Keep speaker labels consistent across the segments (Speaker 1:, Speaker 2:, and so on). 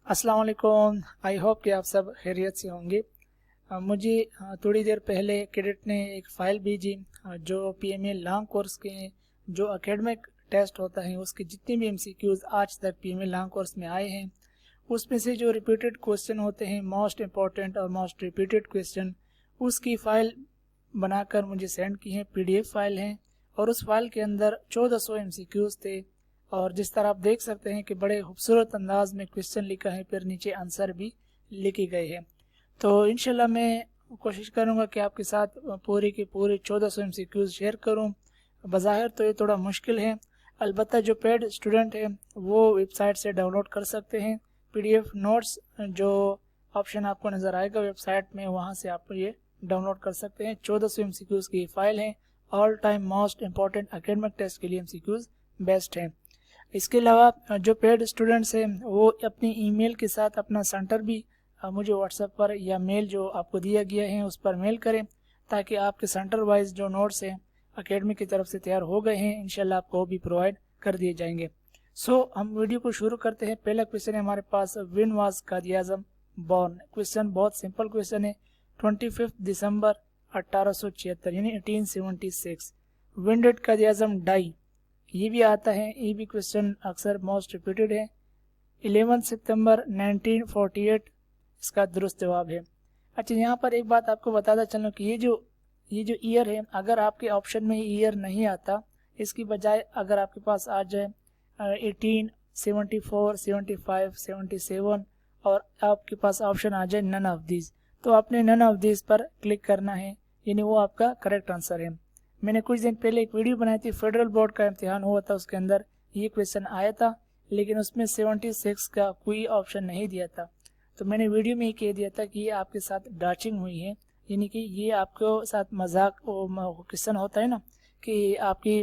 Speaker 1: अस्सलाम वालेकुम। I hope कि आप सब खैरियत से होंगे। मुझे थोड़ी देर पहले कैडेट ने एक फ़ाइल भेजी जो पीएमए लॉन्ग कोर्स के जो एकेडमिक टेस्ट होता है उसके जितने भी एमसीक्यूज़ आज तक पीएमए लॉन्ग कोर्स में आए हैं उसमें से जो रिपीटेड क्वेश्चन होते हैं, मोस्ट इम्पॉर्टेंट और मोस्ट रिपीटेड क्वेश्चन, उसकी फ़ाइल बनाकर मुझे सेंड की है। पीडीएफ फाइल है और उस फाइल के अंदर 1400 एमसीक्यूज़ थे और जिस तरह आप देख सकते हैं कि बड़े खूबसूरत अंदाज में क्वेश्चन लिखा है, फिर नीचे आंसर भी लिखे गए हैं। तो इंशाल्लाह मैं कोशिश करूंगा कि आपके साथ पूरे के पूरे 1400 एमसीक्यूज़ शेयर करूं। बज़ाहिर तो ये थोड़ा मुश्किल है, अलबत्ता जो पेड स्टूडेंट है वो वेबसाइट से डाउनलोड कर सकते हैं। पीडीएफ नोट्स जो ऑप्शन आपको नज़र आएगा वेबसाइट में, वहाँ से आप ये डाउनलोड कर सकते हैं। 1400 एमसीक्यूज़ की फाइल है। All time most important academic test के लिए एमसीक्यूज़ बेस्ट है। इसके अलावा जो पेड स्टूडेंट्स हैं वो अपनी ईमेल के साथ अपना सेंटर भी मुझे व्हाट्सएप पर या मेल जो आपको दिया गया है उस पर मेल करें ताकि आपके सेंटर वाइज जो नोट्स हैं एकेडमी की तरफ से तैयार हो गए हैं इंशाल्लाह आपको भी प्रोवाइड कर दिए जाएंगे। हम वीडियो को शुरू करते हैं। पहला क्वेश्चन है हमारे पास, when was Quaid-e-Azam born. Question बहुत सिंपल क्वेश्चन है। 25 दिसंबर 1876 यानी 1876। व्हेन डिड कायद-ए-आज़म डाई, ये भी आता है, ये भी क्वेश्चन अक्सर मोस्ट रिपीटेड है। 11 सितंबर 1948 इसका दुरुस्त जवाब है। अच्छा, यहाँ पर एक बात आपको बताता चलूँ कि ये जो ईयर है, अगर आपके ऑप्शन में ईयर नहीं आता, इसकी बजाय अगर आपके पास आ जाए 1874, 75, 77 और आपके पास ऑप्शन आ जाए नन ऑफ दीज, तो आपने नन ऑफ दीज पर क्लिक करना है, यानी वो आपका करेक्ट आंसर है। मैंने कुछ दिन पहले एक वीडियो बनाई थी, फेडरल बोर्ड का इम्तिहान हुआ था, उसके अंदर ये क्वेश्चन आया था लेकिन उसमें 76 का कोई ऑप्शन नहीं दिया था। तो मैंने वीडियो में ही कह दिया था कि ये आपके साथ डाचिंग हुई है, यानी कि ये आपको साथ मजाक क्वेश्चन होता है ना कि आपकी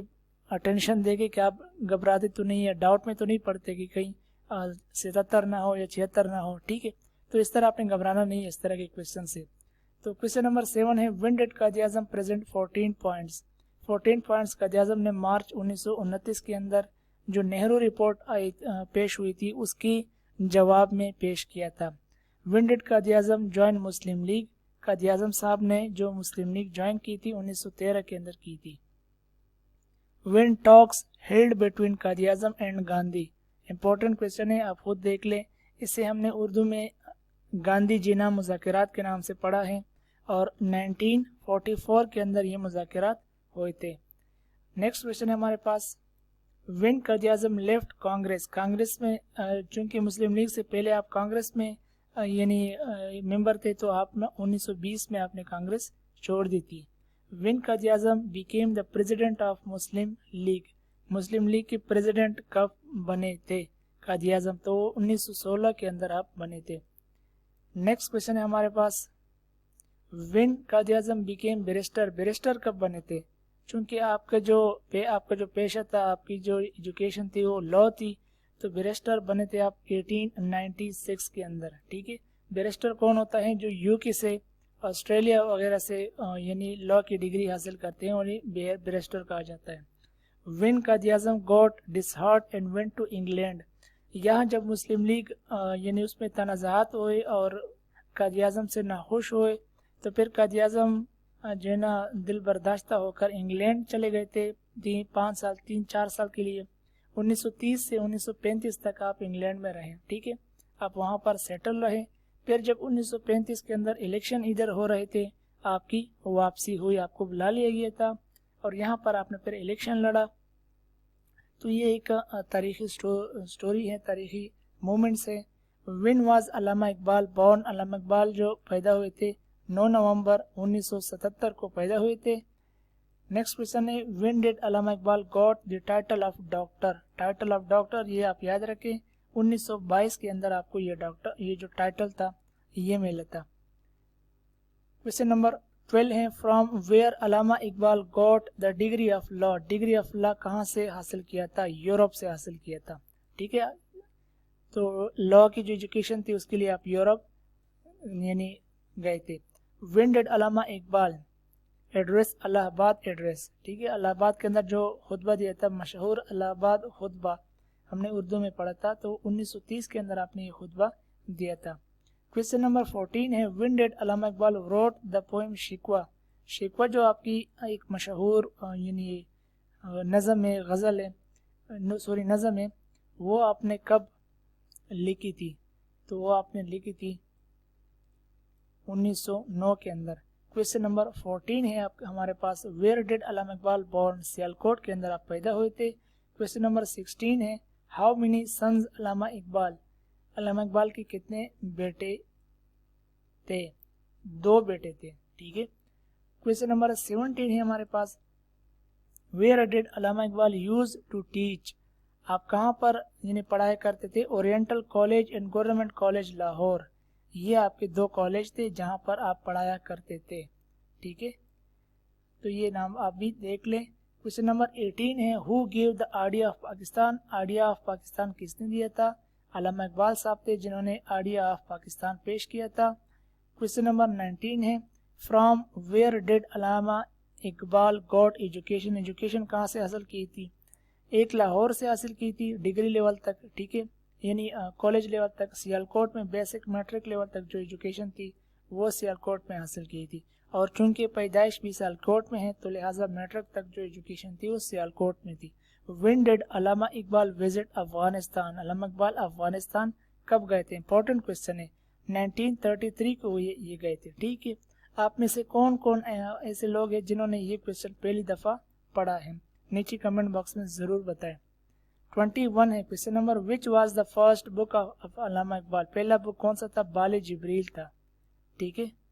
Speaker 1: अटेंशन देके कि आप घबराते तो नहीं है, डाउट में तो नहीं पड़ते कि कहीं 77 ना हो या 76 ना हो, ठीक है। तो इस तरह आपने घबराना नहीं है इस तरह के क्वेश्चन से। तो क्वेश्चन नंबर 7 है, when did Quaid-e-Azam present 14 points. 14 points Quaid-e-Azam ने मार्च 1929 के अंदर जो नेहरू रिपोर्ट पेश हुई थी उसकी जवाब में पेश किया था। When did Quaid-e-Azam join Muslim league. Quaid-e-Azam साहब ने जो मुस्लिम लीग ज्वाइन की थी 1913 के अंदर की थी। When talks held between Quaid-e-Azam and Gandhi. Important question है, आप खुद देख लें। इसे हमने उर्दू में गांधी जीना मुज़ाकरात के नाम से पढ़ा है और 1944 के अंदर ये मुज़ाकरात हुए थे। नेक्स्ट क्वेश्चन है हमारे पास, व्हेन कायद-ए-आज़म लेफ्ट कांग्रेस। कांग्रेस में चूंकि मुस्लिम लीग से पहले आप कांग्रेस में यानी मेंबर थे, तो आप 1920 में आपने कांग्रेस छोड़ दी थी। When Quaid-e-Azam became the president of Muslim league. Muslim league के प्रेसिडेंट कब बने थे कायद-ए-आज़म, तो 1916 के अंदर आप बने थे। नेक्स्ट क्वेश्चन है हमारे पास, when Quaid-e-Azam became barrister. Barrister कब बने थे। चूंकि आपका जो पेशा था, आपकी जो एजुकेशन थी वो लॉ थी, तो बैरिस्टर बने थे आप 1896 के अंदर, ठीक है। बैरिस्टर कौन होता है, जो यूके से, ऑस्ट्रेलिया वगैरह से यानी लॉ की डिग्री हासिल करते हैं और ये बैरिस्टर कहा जाता है। When Quaid-e-Azam got dishearted and went to England. यहाँ जब मुस्लिम लीग यानी उसमें तनाज़ात हुए और कायद-ए-आज़म से नाखुश हुए, तो फिर कायद-ए-आज़म जो है ना दिल बर्दाश्ता होकर इंग्लैंड चले गए थे 3-4 साल के लिए। 1930 से 1935 तक आप इंग्लैंड में रहे, ठीक है, आप वहाँ पर सेटल रहे। फिर जब 1935 के अंदर इलेक्शन इधर हो रहे थे, आपकी वापसी हुई, आपको बुला लिया गया था और यहाँ पर आपने फिर इलेक्शन लड़ा। तो ये एक तारीखी स्टोरी है, तारीखी मोमेंट्स है। When was Allama Iqbal born. Allama Iqbal जो पैदा हुए थे 9 नवंबर 1977 को पैदा हुए थे। नेक्स्ट क्वेश्चन है, when did Allama Iqbal got the title of doctor. Title of doctor ये आप याद रखें, 1922 के अंदर आपको ये जो टाइटल था ये मिला था। क्वेश्चन नंबर 12 है, from where Allama Iqbal got the degree of law. Degree of law कहाँ से हासिल किया था, यूरोप से हासिल किया था, ठीक है। तो लॉ की जो एजुकेशन थी उसके लिए आप यूरोप यानी गए थे। When did Allama Iqbal address Allahabad address, ठीक है। इलाहाबाद के अंदर जो खुतबा दिया था, मशहूर इलाहाबाद खुतबा, हमने उर्दू में पढ़ा था, तो 1930 के अंदर आपने ये खुतबा दिया था। क्वेश्चन नंबर 14 है when did Allama Iqbal wrote the poem शिकवा। शिकवा जो आपकी एक मशहूर यानी नज़म है, गज़ल है, नज़म है, वो आपने कब लिखी थी? तो वो आपने लिखी थी 1909 के अंदर। क्वेश्चन नंबर 14 है आपके हमारे पास where did Allama Iqbal born, Sialkot के अंदर आप पैदा हुए थे। क्वेश्चन नंबर 16 है हाउ मेनी सन्स अल्लामा इकबाल, अल्लामा इकबाल के कितने बेटे थे? 2 बेटे थे, ठीक है। क्वेश्चन नंबर 17 है हमारे पास where did Allama Iqbal use to teach, आप कहाँ पर यानी पढ़ाई करते थे? Oriental College and Government College Lahore, ये आपके 2 कॉलेज थे जहाँ पर आप पढ़ाया करते थे, ठीक है। तो ये नाम आप भी देख लें। क्वेश्चन नंबर 18 है who give the idea of Pakistan, idea of Pakistan किसने दिया था? अल्लामा इकबाल साहब थे जिन्होंने आइडिया ऑफ पाकिस्तान पेश किया था। क्वेश्चन नंबर 19 है from where did Allama Iqbal got education, education कहाँ से हासिल की थी? एक लाहौर से हासिल की थी डिग्री लेवल तक, ठीक है, यानी कॉलेज लेवल तक। सियालकोट में बेसिक मैट्रिक लेवल तक जो एजुकेशन थी वो सियालकोट में हासिल की थी, और चूंकि पैदाइश भी सियालकोट में है तो लिहाजा मैट्रिक तक जो एजुकेशन थी वो सियालकोट में थी। When did Allama Iqbal visit Afghanistan, Allama Iqbal Afghanistan कब गए थे? इंपॉर्टेंट क्वेश्चन है। 1933 को ये गए थे, ठीक है। आप में से कौन कौन ऐसे लोग हैं जिन्होंने ये क्वेश्चन पहली दफ़ा पढ़ा है? नीचे कमेंट बॉक्स में ज़रूर बताएं। 21 है question number which was the first book of Allama Iqbal, पहला बुक कौन सा था? बाले जिब्रील था, ठीक है।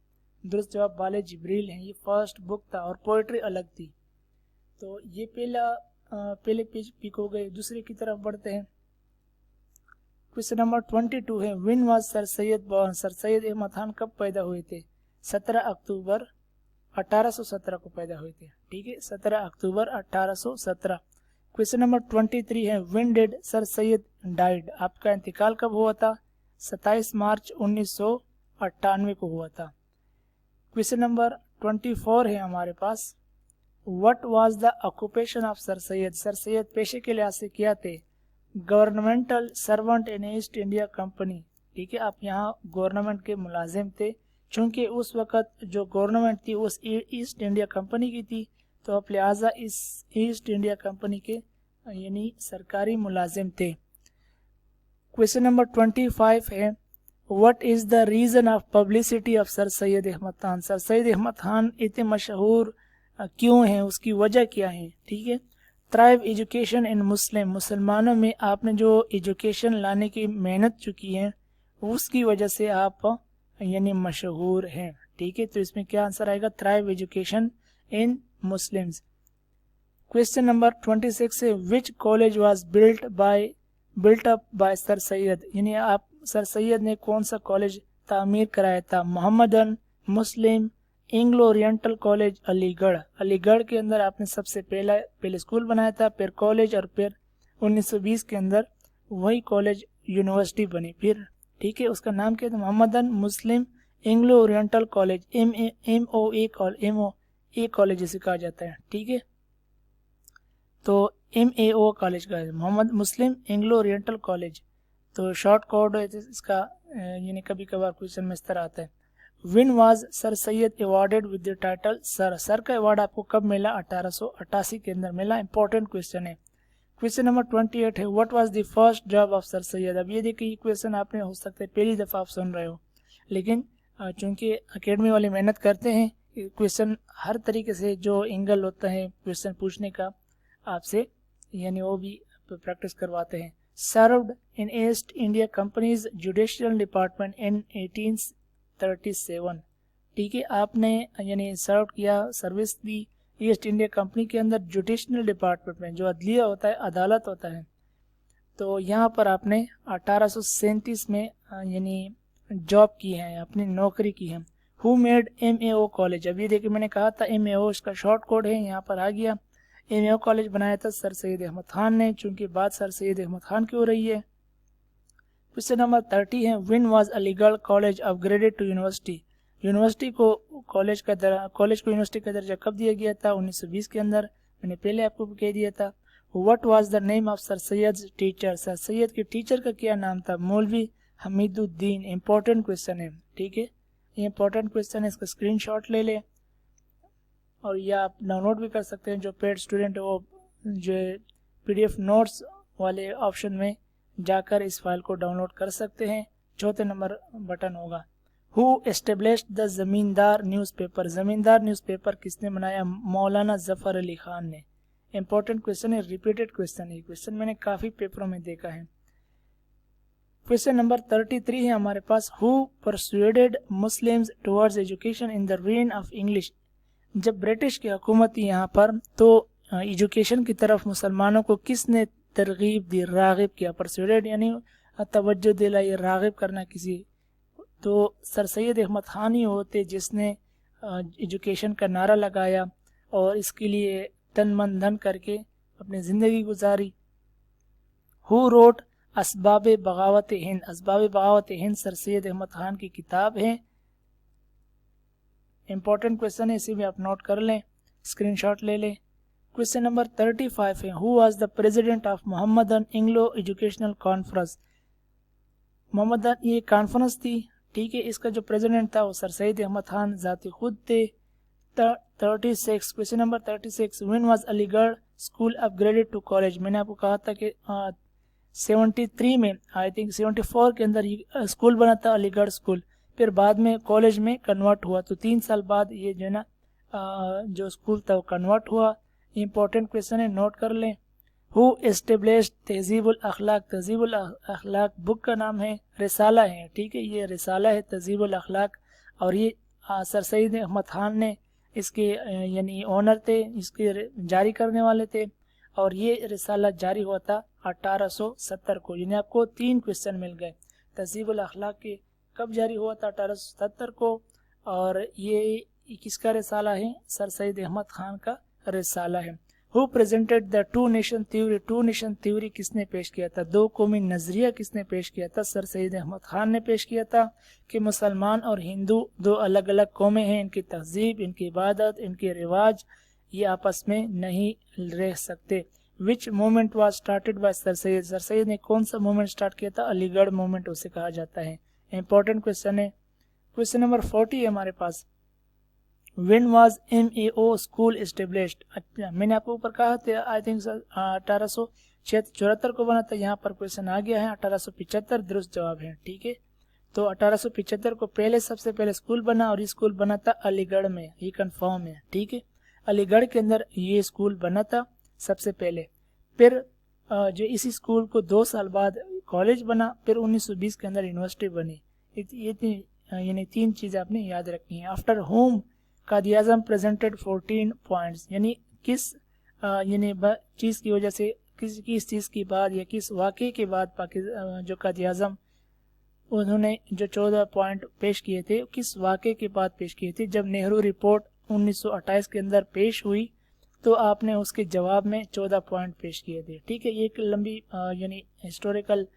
Speaker 1: दुरुस्त जवाब बाले जिब्रील है, ये फर्स्ट बुक था, और पोइट्री अलग थी। तो ये पहले पेज पिक हो गए। दूसरे की तरफ बढ़ते हैं। क्वेश्चन नंबर 22 है when was sir Syed born, sir Syed Ahmad Khan कब पैदा हुए थे? 17 अक्टूबर 1817 को पैदा हुए थे, ठीक है, 17 अक्टूबर 1817। क्वेश्चन नंबर 23 है when did sir Syed died, आपका इंतकाल कब हुआ था? 27 मार्च 1998 को हुआ था। क्वेश्चन नंबर 24 है हमारे पास what was the occupation of sir Syed, sir Syed पेशे के लिहाज से क्या थे? Governmental servant in East India Company, ठीक है, आप यहाँ गवर्नमेंट के मुलाजिम थे। चूंकि उस वक़्त जो गवर्नमेंट थी उस ईस्ट इंडिया कंपनी की थी, तो आप लिहाजा इस ईस्ट इंडिया कंपनी के यानी सरकारी मुलाजिम थे। क्वेश्चन नंबर 25 है what is the reason of publicity of sir Syed Ahmad Khan, sir Syed Ahmad Khan इतने मशहूर क्यों हैं, उसकी वजह क्या है? ठीक है। थ्राइव एजुकेशन इन मुस्लिम, मुसलमानों में आपने जो एजुकेशन लाने की मेहनत जो की है उसकी वजह से आप यानी मशहूर हैं, ठीक है। तो इसमें क्या आंसर आएगा? Thrive education in Muslims. Question number 26 है which college was built up by sir Syed, यानी आप सर सैयद ने कौन सा कॉलेज तामीर कराया था? Mohammedan, Muslim, Anglo Oriental College, Aligarh. Aligarh के अंदर आपने सबसे पहले स्कूल बनाया था, फिर कॉलेज, और फिर 1920 के अंदर वही कॉलेज यूनिवर्सिटी बनी फिर, ठीक है। उसका नाम क्या था? Mohammedan Muslim Anglo Oriental College, MAO college जिसे कहा जाता है, ठीक है। तो MAO कॉलेज का है मोहम्मद मुस्लिम एंग्लो ओरिएंटल कॉलेज, तो शॉर्ट कोड है इसका, यानी कभी कभार क्वेश्चन में इस तरह आता है। Win was sir Syed awarded with the title sir, sir का अवार्ड आपको कब मिला? 1888 के अंदर मिला। इंपॉर्टेंट क्वेश्चन है। क्वेश्चन नंबर 28 है what was the first job of sir Syed. अब ये देखिए ये क्वेश्चन आपने हो सकता है पहली दफ़ा आप सुन रहे हो, लेकिन चूंकि एकेडमी वाले मेहनत करते हैं, क्वेश्चन हर तरीके से जो एंगल होता है क्वेश्चन पूछने का आपसे, यानी वो भी प्रैक्टिस करवाते हैं। Served in East India companies judicial department in 1837, ठीक है। आपने यानी सर्व किया, सर्विस दी ईस्ट इंडिया कंपनी के अंदर जुडिशियल डिपार्टमेंट में, जो अदलिया होता है, अदालत होता है। तो यहाँ पर आपने 1837 में यानी जॉब की है, अपनी नौकरी की है। हु मेड MAO कॉलेज, अब ये देखिए मैंने कहा था MAO इसका शॉर्ट कोड है, यहाँ पर आ गया। MAO कॉलेज बनाया था सर सैयद अहमद खान ने, चूंकि बात सर सैयद अहमद खान की हो रही है। क्वेश्चन नंबर 30 है when was Aligarh college upgraded to university, university को कॉलेज को यूनिवर्सिटी का दर्जा कब दिया गया था? 1920 के अंदर, मैंने पहले आपको कह दिया था। What was the name of sir Syed teacher, sir Syed के टीचर का क्या नाम था? मौलवी हमीदुद्दीन, इम्पोर्टेंट क्वेश्चन है, ठीक है, ये इम्पोर्टेंट क्वेश्चन है, इसका स्क्रीनशॉट ले लें और या आप डाउनलोड भी कर सकते हैं। जो पेड स्टूडेंट है वो जो PDF नोट्स वाले ऑप्शन में जाकर इस फाइल को डाउनलोड कर सकते हैं। चौथे नंबर बटन होगा हु एस्टेब्लिश्ड द ज़मींदार न्यूज़पेपर, ज़मींदार न्यूज़पेपर किसने बनाया? मौलाना ज़फ़र अली खान ने। इंपॉर्टेंट क्वेश्चन है, रिपीटेड क्वेश्चन है, क्वेश्चन मैंने काफ़ी पेपरों में देखा है। क्वेश्चन नंबर 33 है हमारे पास, who persuaded Muslims towards education in the reign of English. जब ब्रिटिश की हुकूमत थी यहाँ पर तो एजुकेशन की तरफ मुसलमानों को किसने तरगीब दी, राग़िब किया? परसुएडेड यानी तवज्जो दिलाई, राग़िब करना किसी, तो सर सैयद अहमद खान ही होते जिसने एजुकेशन का नारा लगाया और इसके लिए तन मन धन करके अपनी ज़िंदगी गुजारी। हु रोट असबाब बगावत हिंद, असबाब बगावत हिंद सर सैयद अहमद खान की किताब है। इंपॉर्टेंट क्वेश्चन है, इसे भी आप नोट कर लें, स्क्रीनशॉट ले लें। क्वेश्चन नंबर 35 है, who was the president of Mohammedan Anglo educational conference. Mohammedan ये कॉन्फ्रेंस थी, ठीक है, इसका जो प्रेसिडेंट था वो सर सैयद अहमद खान ज़ाती खुद थे। 36 question number 36, when was Aligarh school upgraded to college. मैंने आपको कहा था कि 73 में, आई थिंक 74 के अंदर स्कूल बना था अलीगढ़ स्कूल, फिर बाद में कॉलेज में कन्वर्ट हुआ, तो 3 साल बाद ये जो है ना जो स्कूल था वो कन्वर्ट हुआ। इंपॉर्टेंट क्वेश्चन है, नोट कर लें। Who established तहजीबुल Akhlaq, तहजीबुल Akhlaq book का नाम है, रिसाला है, ठीक है, ये रिसाला है तहजीबुल अखलाक, और ये सर सैयद अहमद खान ने इसके यानी ओनर थे, इसके जारी करने वाले थे, और ये रिसाला जारी हुआ था 1870 को। यानी आपको 3 क्वेश्चन मिल गए। तहजीबुल अखलाक के कब जारी हुआ था? 1870 को, और ये किसका रिसाला है? सर सैयद अहमद खान का रिसाला है। Who presented the two nation theory, two nation theory किसने पेश किया था? 2 कौमी नजरिया किसने पेश किया था? सर सैयद अहमद खान ने पेश किया था कि मुसलमान और हिंदू 2 अलग अलग कौमें हैं, इनकी तहजीब, इनकी इबादत, इनके रिवाज ये आपस में नहीं रह सकते। विच movement was started by sir Syed, sir Syed ने कौन सा मूवमेंट स्टार्ट किया था? अलीगढ़ मूवमेंट उसे कहा जाता है। इंपॉर्टेंट क्वेश्चन है। क्वेश्चन नंबर 40 है हमारे पास, When was MAO school established. अच्छा, मैंने आपको ऊपर कहा था आई थिंक 1874 को बना था, यहाँ पर क्वेश्चन आ गया है 1875 दुरुस्त जवाब है, ठीक है। तो 1875 को पहले सबसे पहले स्कूल बना, और ये स्कूल बना था अलीगढ़ में, ये कंफर्म है, ठीक है, अलीगढ़ के अंदर ये स्कूल बना था सबसे पहले। फिर जो इसी स्कूल को 2 साल बाद कॉलेज बना, फिर 1920 के अंदर यूनिवर्सिटी बनी। ये यानी 3 चीज़ें आपने याद रखनी है। आफ्टर होम कायद आज़म प्रेजेंटेड 14 पॉइंट्स, यानी किस यानी चीज़ की वजह से, किस चीज़ की बाद या किस वाक़े के बाद जो कायद आज़म उन्होंने जो 14 पॉइंट पेश किए थे, किस वाक़े के बाद पेश किए थे? जब नेहरू रिपोर्ट 1928 के अंदर पेश हुई तो आपने उसके जवाब में 14 पॉइंट पेश किए थे, ठीक है। ये एक लंबी यानी हिस्टोरिकल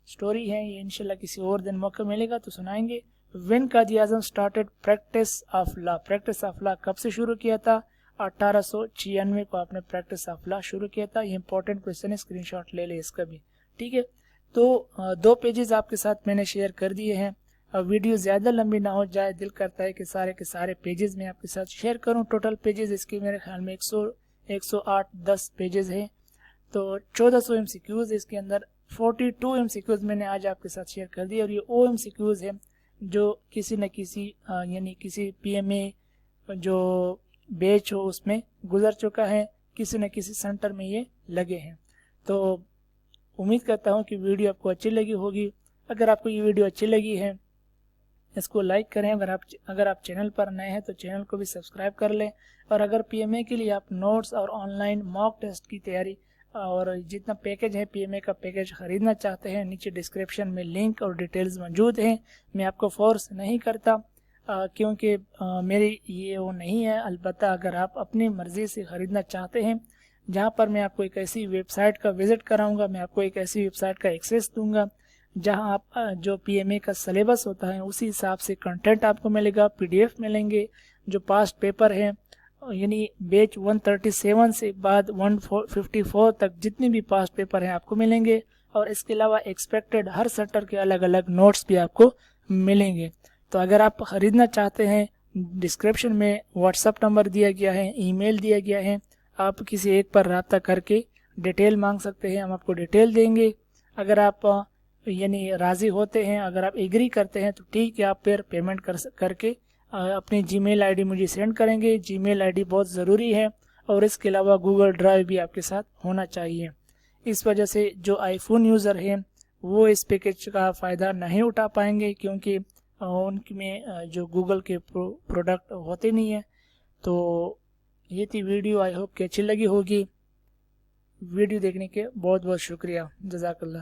Speaker 1: स्टोरी है, ये इंशाल्लाह किसी और दिन मौका मिलेगा तो सुनाएंगे। When Quaid Azam started practice of law, practice of law कब से शुरू किया था? 1896 को आपने प्रैक्टिस ऑफ लॉ शुरू किया था। ये इंपॉर्टेंट क्वेश्चन है, स्क्रीनशॉट ले ले इसका भी, ठीक है। तो 2 पेजेस आपके साथ मैंने शेयर कर दिए हैं। वीडियो ज़्यादा लंबी ना हो जाए, दिल करता है कि सारे के सारे पेजेस मैं आपके साथ शेयर करूं। टोटल पेजेस इसके मेरे ख्याल में 108-10 पेजेस हैं, तो 1400 MCQs इसके अंदर। 42 MCQs मैंने आज आपके साथ शेयर कर दिए, और ये वो MCQs है जो किसी न किसी यानी किसी PMA जो बैच हो उसमें गुजर चुका है, किसी न किसी सेंटर में ये लगे हैं। तो उम्मीद करता हूँ कि वीडियो आपको अच्छी लगी होगी। अगर आपको ये वीडियो अच्छी लगी है इसको लाइक करें। अगर आप चैनल पर नए हैं तो चैनल को भी सब्सक्राइब कर लें। और अगर PMA के लिए आप नोट्स और ऑनलाइन मॉक टेस्ट की तैयारी और जितना पैकेज है PMA का पैकेज ख़रीदना चाहते हैं, नीचे डिस्क्रिप्शन में लिंक और डिटेल्स मौजूद हैं। मैं आपको फोर्स नहीं करता क्योंकि मेरी ये वो नहीं है। अलबत्ता अगर आप अपनी मर्ज़ी से ख़रीदना चाहते हैं, जहाँ पर मैं आपको एक ऐसी वेबसाइट का विज़िट कराऊंगा, मैं आपको एक ऐसी वेबसाइट का एक्सेस दूंगा जहाँ आप जो PMA का सिलेबस होता है उसी हिसाब से कंटेंट आपको मिलेगा, PDF मिलेंगे, जो पास्ट पेपर हैं यानी बैच 137 से बाद 154 तक जितने भी पास्ट पेपर हैं आपको मिलेंगे, اور اس کے علاوہ ایکسپیکٹڈ ہر سیکٹر کے الگ الگ نوٹس بھی آپ کو ملیں گے. تو اگر آپ خریدنا چاہتے ہیں ڈسکرپشن میں واٹس ایپ نمبر دیا گیا ہے, ای میل دیا گیا ہے, آپ کسی ایک پر رابطہ کر کے ڈیٹیل مانگ سکتے ہیں, ہم آپ کو ڈیٹیل دیں گے. اگر آپ یعنی راضی ہوتے ہیں, اگر آپ ایگری کرتے ہیں تو ٹھیک ہے, آپ پھر پیمنٹ کر کے اپنی جی میل آئی ڈی مجھے سینڈ کریں گے. جی میل آئی ڈی بہت ضروری ہے, اور اس کے علاوہ گوگل ڈرائیو بھی آپ کے ساتھ ہونا چاہیے. اس وجہ سے جو آئی فون یوزر ہیں وہ اس پیکیج کا فائدہ نہیں اٹھا پائیں گے, کیونکہ ان میں جو گوگل کے پروڈکٹ ہوتے نہیں ہیں. تو یہ تھی ویڈیو, آئی ہوپ کہ اچھی لگی ہوگی. ویڈیو دیکھنے کے بہت بہت شکریہ. جزاک اللہ.